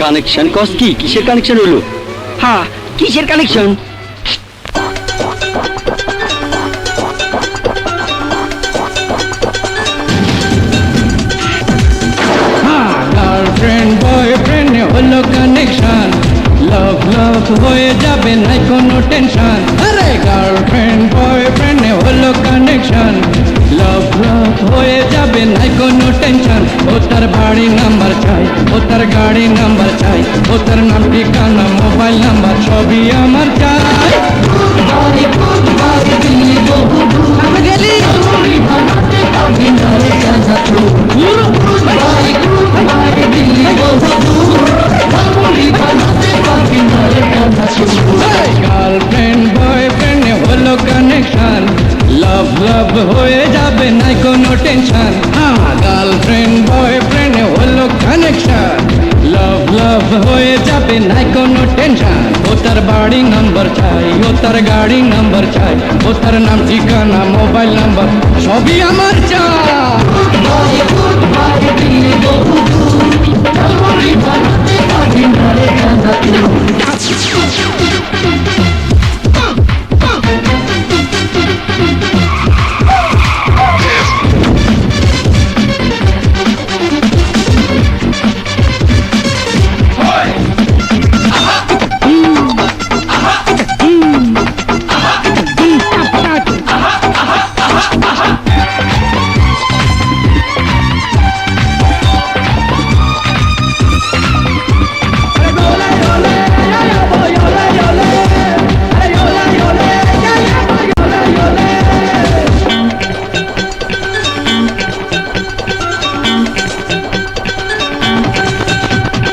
Connection কস কি? কিসের connection হলো? হ্যাঁ, কিসের কানেকশন? গার্লফ্রেন্ড বয়ফ্রেন্ড হলো কানেকশন, লাভ লাভ হয়ে যাবে নাই কোনো টেনশন। আরে গার্লফ্রেন্ড বয়ফ্রেন্ড হলো কানেকশন, লাভ লাভ হয়ে যাবে নাই কোনো টেনশন। ও তার বাড়ি নাম্বার চাই, ও তার গাড়ি নাম্বার চাই, ও তার নাম ঠিকানা মোবাইল নাম্বার সবই আমার চাই। গার্লফ্রেন্ড বয়ফ্রেন্ড হলো কানেকশন, লাভ লাভ হয়ে যাবে নাই কোনো টেনশন। গার্লফ্রেন্ড বয়ফ্রেন্ড হলো কানেকশন, লাভ লাভ হয়ে যাবে নাই কোনো টেনশন। ও তার বাড়ি নাম্বার চাই, ও তার গাড়ি নাম্বার চাই, ও তার নাম ঠিকানা মোবাইল নাম্বার সবই আমার চাই।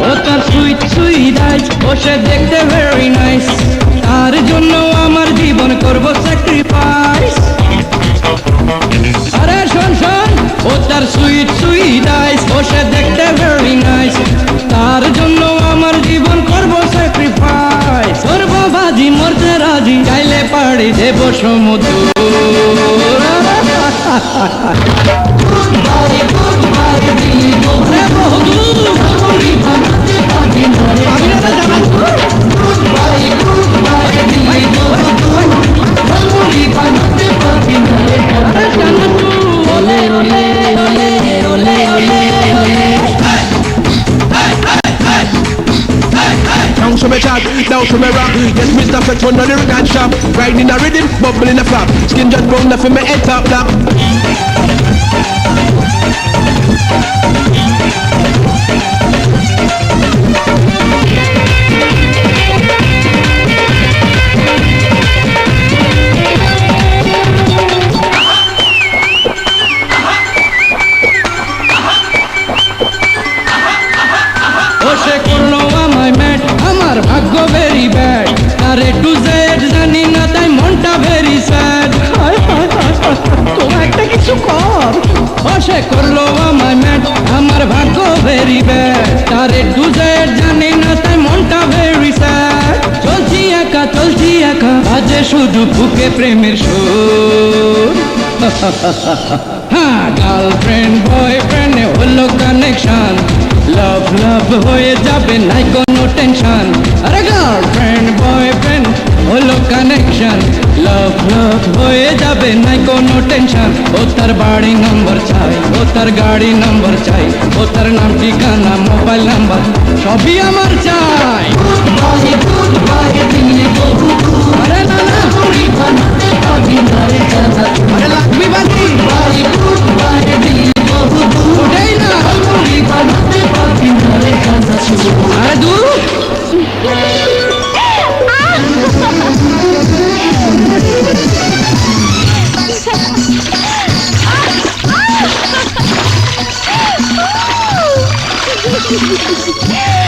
ও তার সুইট সুইট আইজ, ও সে দেখতে ভেরি নাইস, তার জন্য আমার জীবন করব স্যাক্রিফাইস। আরে শোন শোন, ও তার সুইট সুইট আইজ, ও সে দেখতে ভেরি নাইস, তার জন্য আমার জীবন করব স্যাক্রিফাইস। সর্ববাজি মরতে রাজি, চাইলে পাড়ি দেব সমুদ্র। Down to me chat, down to me rock. Yes, Mr. Fetch on the lyric and shop. Riding a rhythm, bubbling a flap. Skin just brown, nothing me head top black. ও সে করলো আমায় mat, আমার ভাগ্য very bad, আরে to Z জানি না তাই মনটা very sad. তোরা একটা কিছু কর। ও সে করলো আমায় ম্যাট, আমার ভাগ্য ভেরি ব্যাড, আরে টু জেড জানি না তাই মনটা ভেরি স্যাড। চলছি একা আজে শুধু বুকে প্রেমের সুর। হ্যাঁ, গার্লফ্রেন্ড বয়ফ্রেন্ড হলো কানেকশন, লাভ লাভ হয়ে যাবে নাই কোনো টেনশন। আরে গার্লফ্রেন্ড বয়ফ্রেন্ড হলো কানেকশন, লাভ লাভ হয়ে যাবে নাই কোনো টেনশন। ও তার বাড়ি নাম্বার চাই, ও তার গাড়ি নাম্বার চাই, ও তার নাম ঠিকানা মোবাইল নাম্বার সবই আমার চাই। আরে না না, আরে লাগবি বাজি ওটাই না। আরে দূর Ha ha ha!